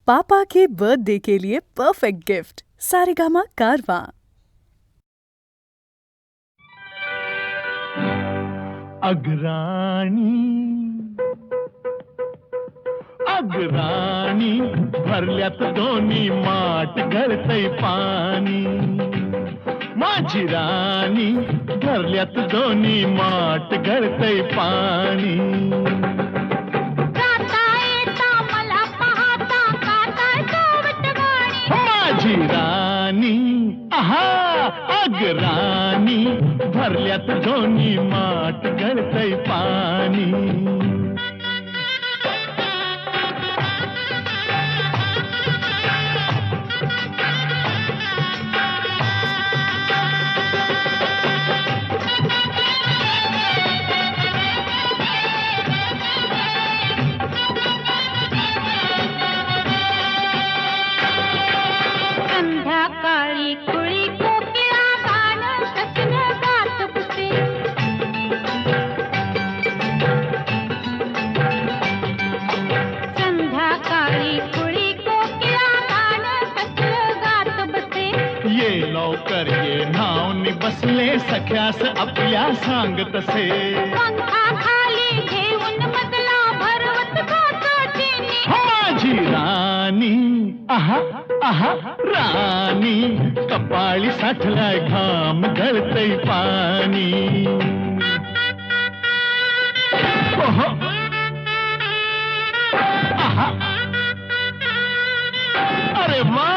पापा के birthday के लिए perfect gift Saregama कारवां। अग्राणी अग्राणी भरल्यात दोन्ही माठ गळतय पाणी, माझी राणी भरल्यात दोन्ही माठ गळतय पाणी। माझी राणी आहा अग्राणी भरल्यात दोन्ही माठ गळतय पाणी। संध्याकाळी कुळी कोकिळा गाणं सजन गात बसे, संध्याकाळी कुळी कोकिळा गाणं सजन गात बसे। ये लवकर ये नावनी बसले सख्यास आपल्या सांग तसे, पंखा खाली घेऊन मजला भरवत गाताचीनी। माझी राणी आहा आहा राणी कपाळी साठलाय घाम गळतय पाणी। ओहो आहा अरे वा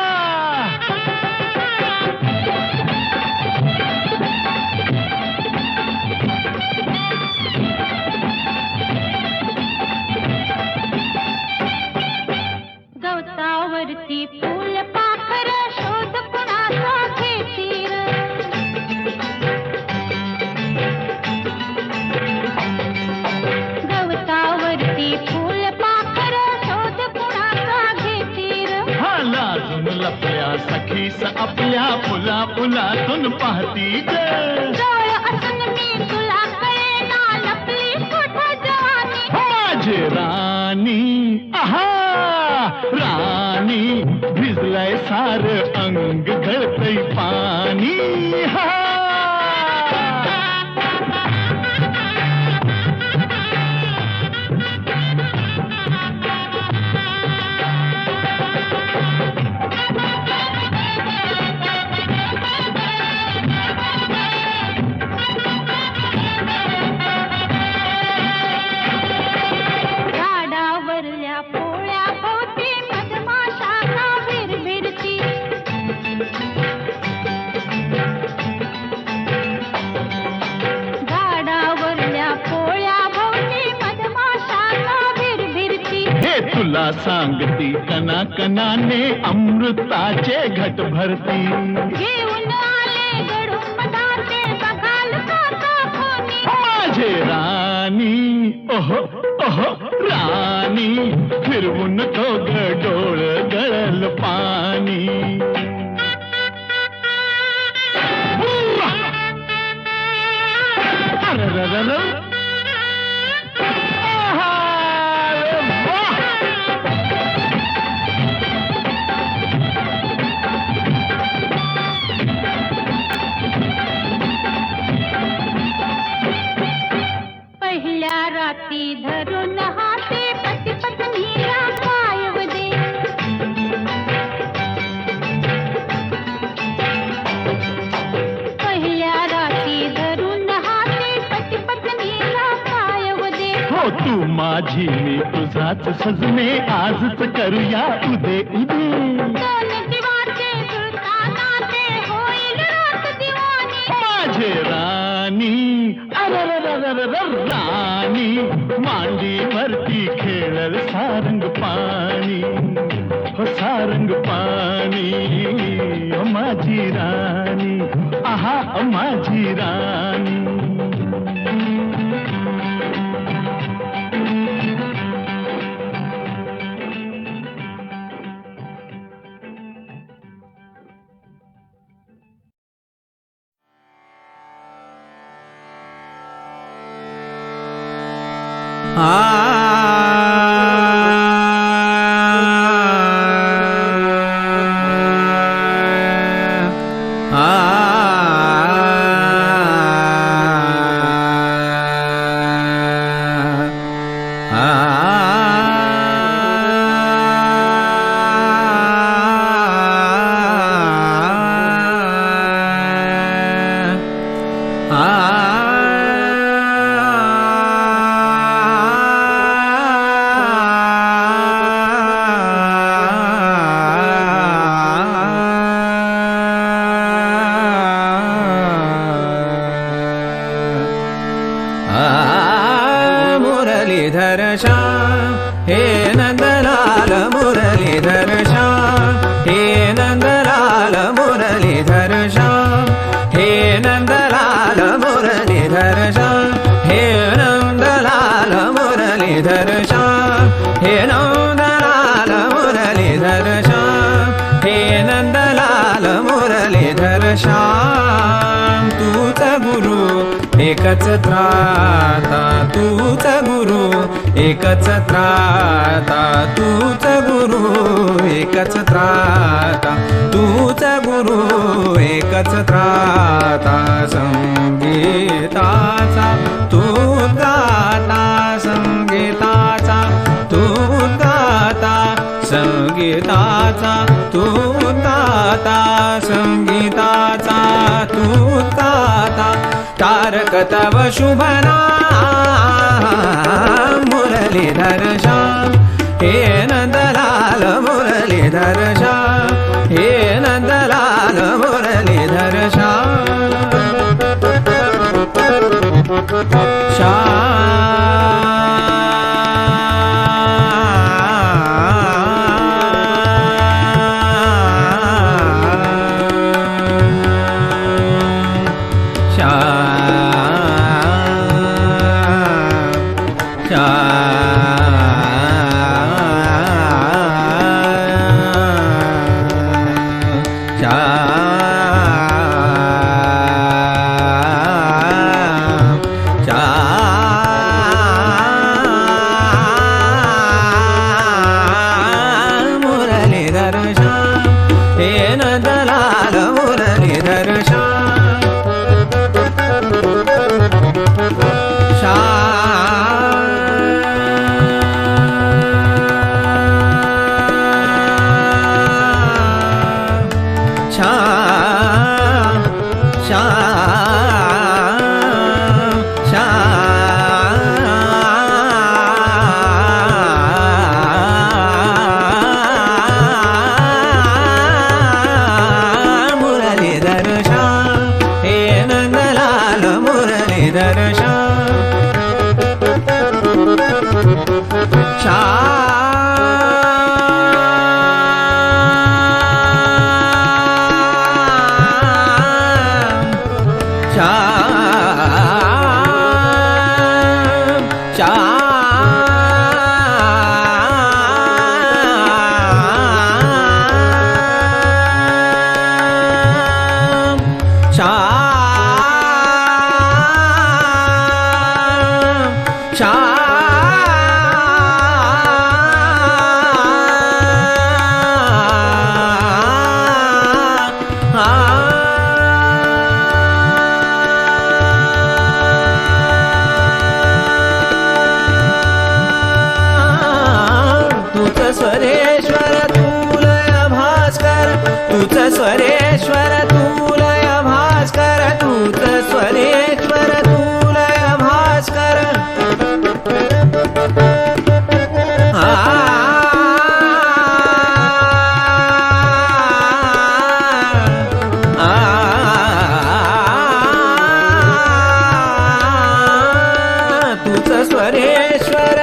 गवतावरती फूल पाखर शोध कुणाचा घेतील, गवतावरती फूल पाखर शोध कुणाचा घेतील। हा लाजून लपल्या सखीस आपल्या फुला फुलातून पाहती ग, जवळ असून मी तुला कळेना लपली कुठं जवानी। माझी राणी आहा राणी भिजलंय सार अंग गळतय पाणी। हा झाडावरल्या पोळ्या भोवती मधमाशा का भिरभिरती, झाडावरल्या पोळ्या भोवती मधमाशा का भिरभिरती। हे तुला सांगती कना कनाने अमृताचे घट भरती, घेऊन आले गडून मधाचे बघाल काका खोनी। माझे राणी ओहो ओहो राणी फिरवून तो गडोळ गळल पाणी। अररररर. आहा, रे वाह. पहिल्या राती धरून हाते पती पत्नीला पायव दे, पहिल्या राती धरून हाते पती पत्नीला पायव दे। हो तू माझी मी तुझाच सजने आजच करूया उदे उदे। दोन दिवाचे जुळताना ते होईल रात दिवाणी। माझे राणी अरररररर राणी मांडीवरती खेळल सारंग पाणी, हो सारंग पाणी। ओ माझी राणी आहा ओ माझी राणी। आ एकच त्राता तूच गुरु, एकच त्राता तूच गुरु, एकच त्राता तूच गुरु, एकच त्राता संगीताचा तू गाता, संगीताचा तू गाता, संगीताचा तू गाता, संगीताचा तू गाता, तारक तव शुभ नाम मुरलीधर श्याम, हे नंदलाल मुरलीधर श्याम, हे नंदलाल मुरलीधर श्याम, स्वरेश्वर तुलय भास्कर, तूच स्वरेश्वर तुलय भास्कर, तूच स्वरेश्वर तुलय भास्कर, तूच स्वरेश्वर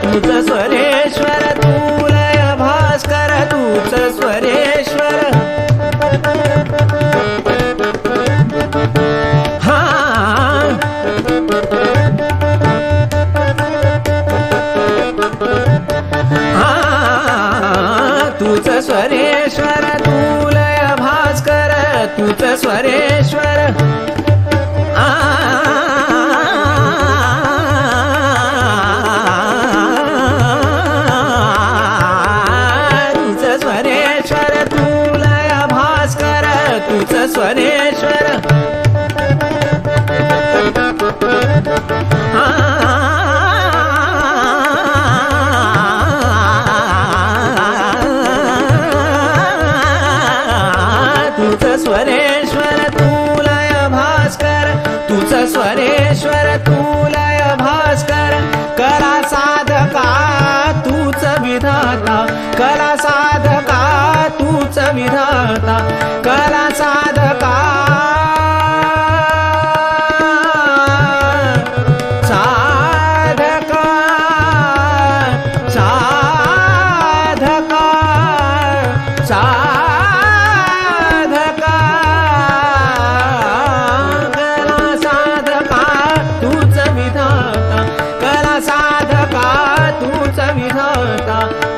तूच स्वरेश्वर तुलय भास्कर, तूच स्वरेश्वर तूच स्वरेश्वर तुलय भास्कर, तूच स्वरेश्वर तूच स्वरेश्वर तुलय भास्कर, तूच स्वरेश्वर तूच स्वरेश्वर तू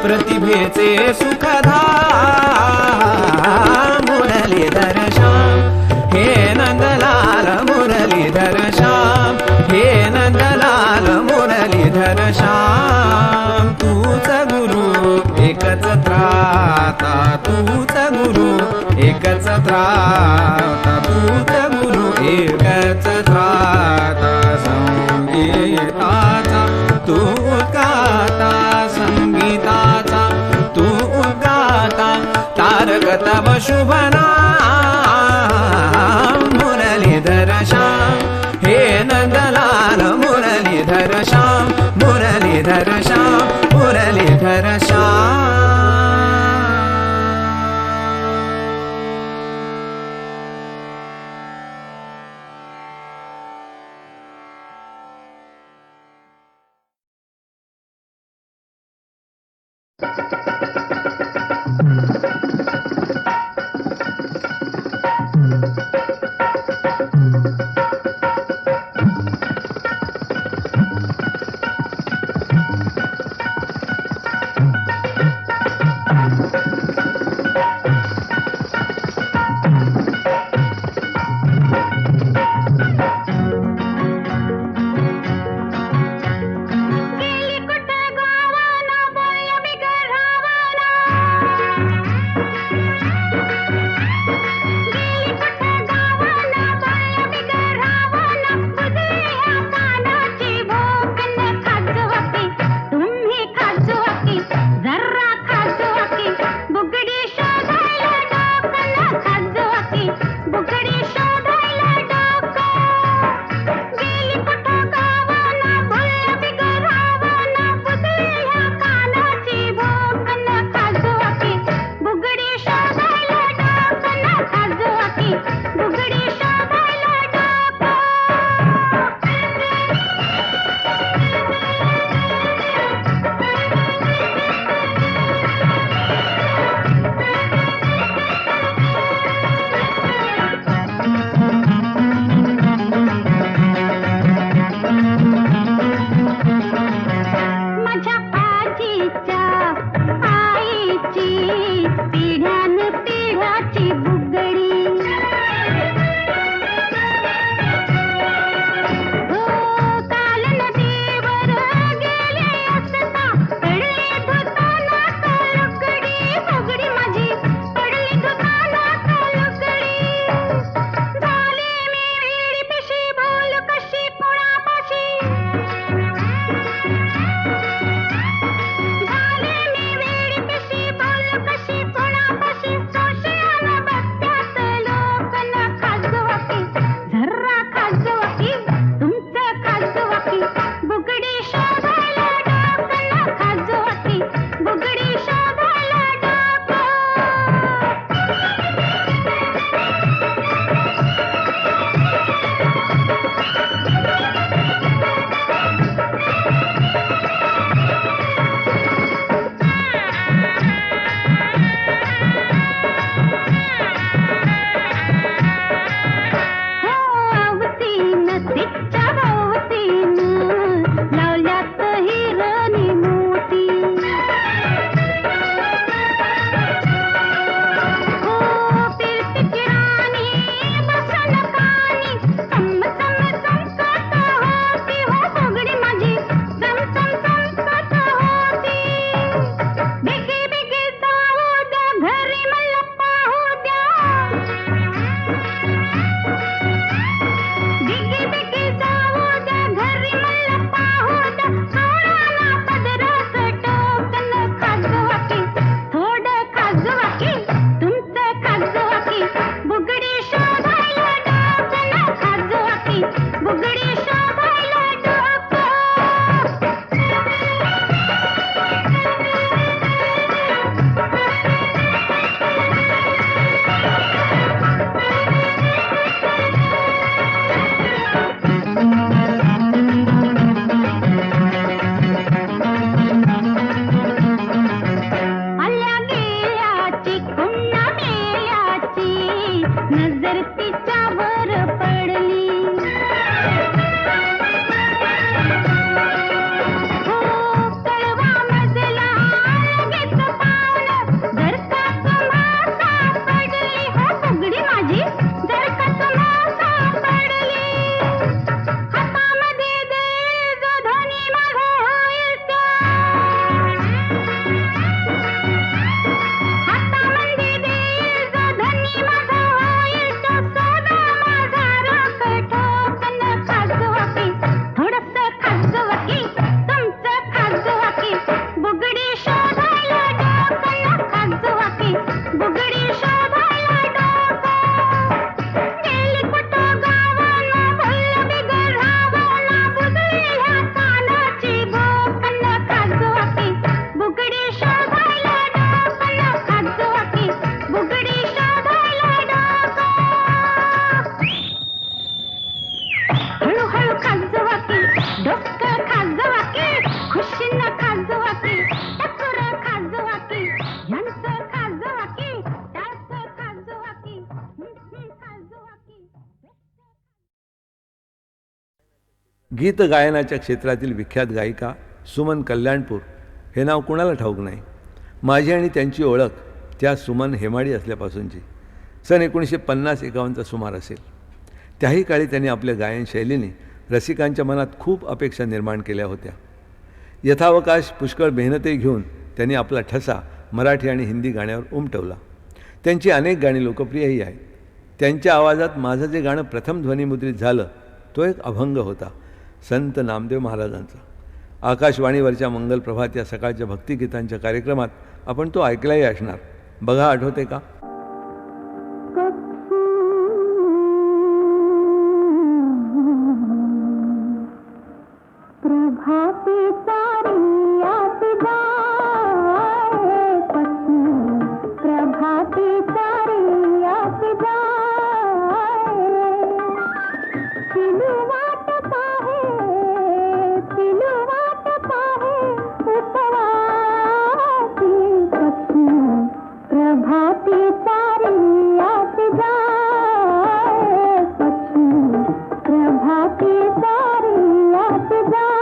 प्रतिभेचे सुखधा मुरलीधर श्याम हे नंदलाल मुरलीधर श्याम हे नंदलाल मुरलीधर श्याम तूच गुरु एकच त्राता तूच गुरु एकच त्राता तूच गुरु एकच त्राता संगीताचा तू गाता संगीताचा तू गाता तारक तव शुभ नाम मुरलीधर श्याम हे नंदलाल मुरलीधर श्याम मुरलीधर श्याम मुरलीधर श्याम गेली कुठं गावाला बाया बिगर राहावा गीत गायनाच्या क्षेत्रातील विख्यात गायिका सुमन कल्याणपूर हे नाव कुणाला ठाऊक नाही. माझी आणि त्यांची ओळख त्या सुमन हेमाडी असल्यापासूनची. सन 1950-51चा सुमार असेल. त्याही काळी त्यांनी आपल्या गायन शैलीने रसिकांच्या मनात खूप अपेक्षा निर्माण केल्या होत्या. यथावकाश पुष्कळ मेहनतही घेऊन त्यांनी आपला ठसा मराठी आणि हिंदी गाण्यावर उमटवला. त्यांची अनेक गाणी लोकप्रियही आहेत. त्यांच्या आवाजात माझं जे गाणं प्रथम ध्वनिमुद्रित झालं तो एक अभंग होता, संत नामदेव महाराजांचा. आकाशवाणीवरच्या मंगलप्रभात या सकाळच्या भक्तिगीतांच्या कार्यक्रमात आपण तो ऐकलाही असणार. बघा, आठवते का? प्रभाती सारी आत जाए पक्षी, प्रभाती सारी आत जाए, पिलू वाट पाहे उपवासी पक्षी, प्रभाती सारी आत जाए पक्षी, प्रभाती सारी आत जाए.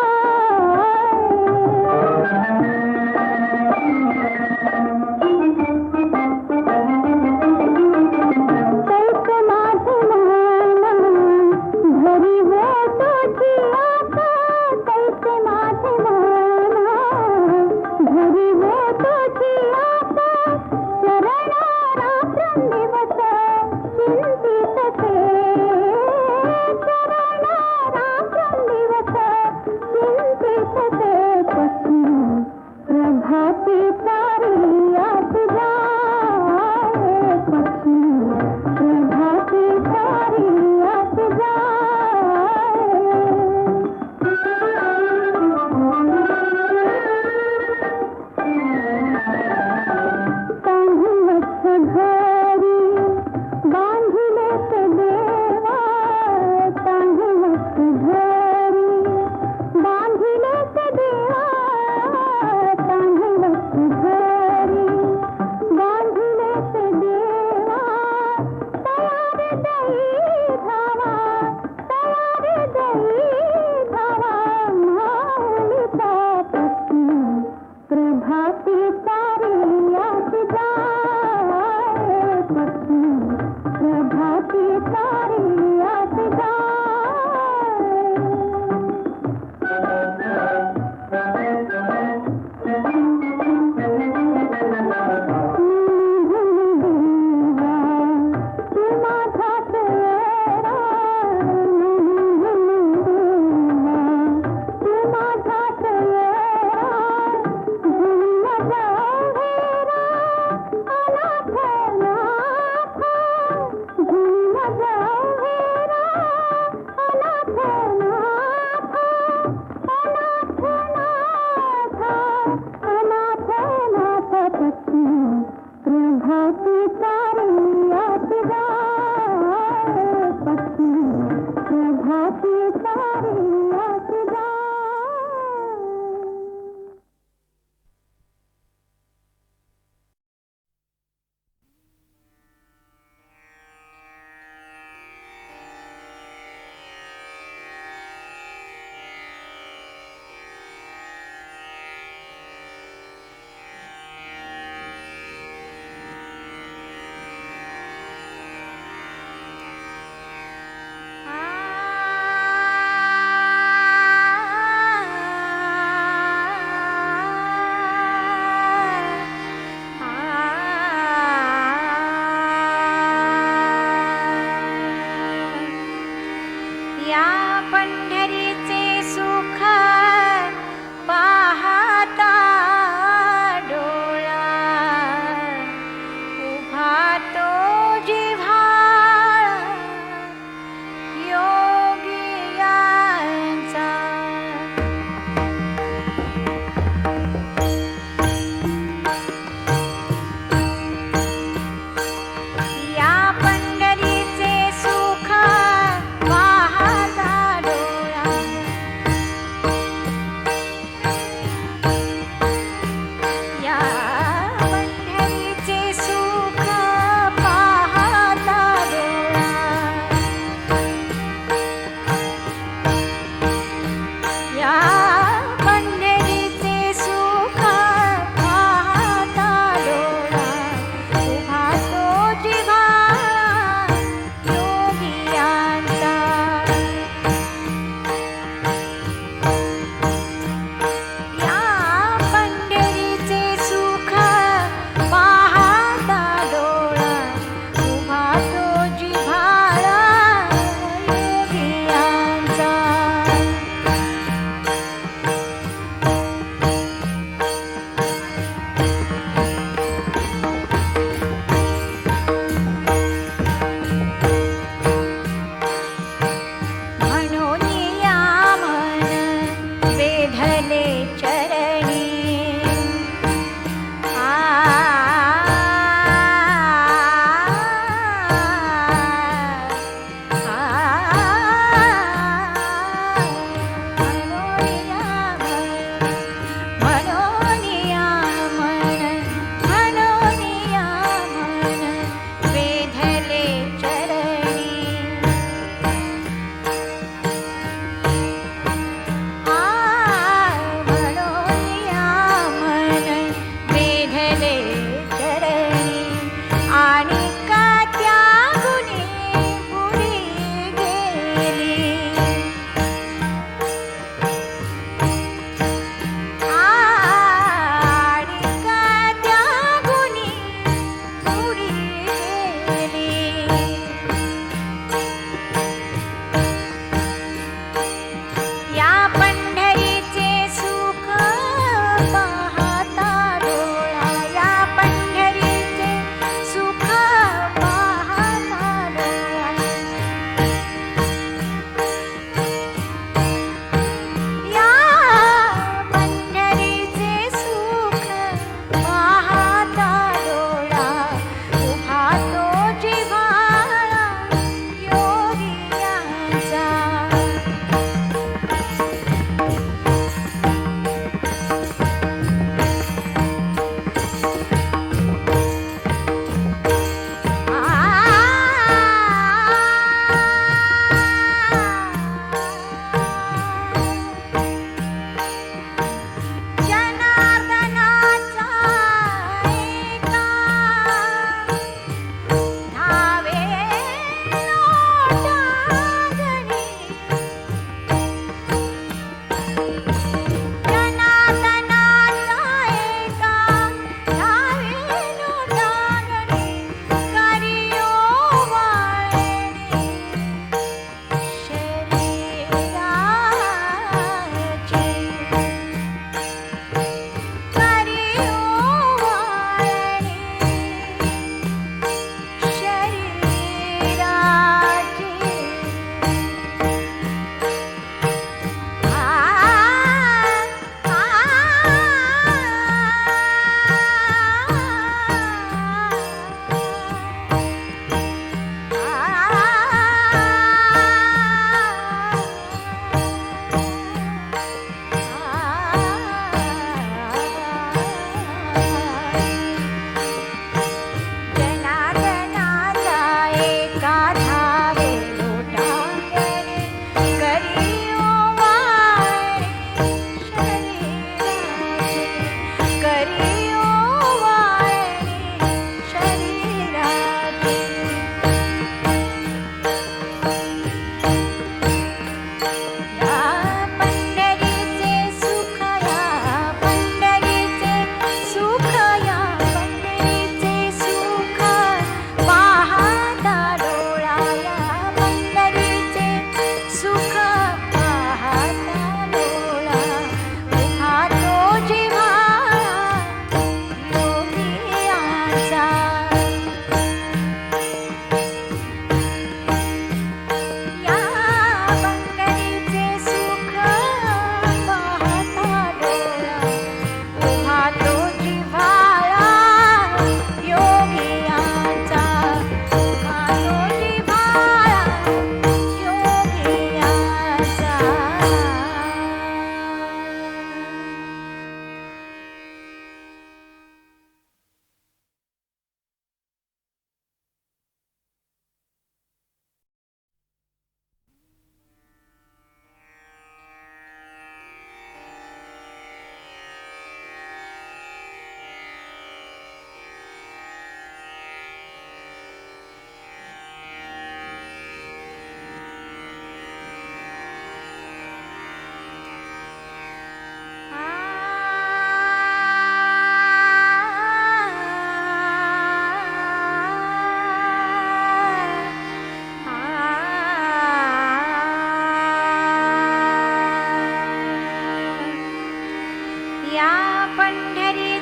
या पंढरी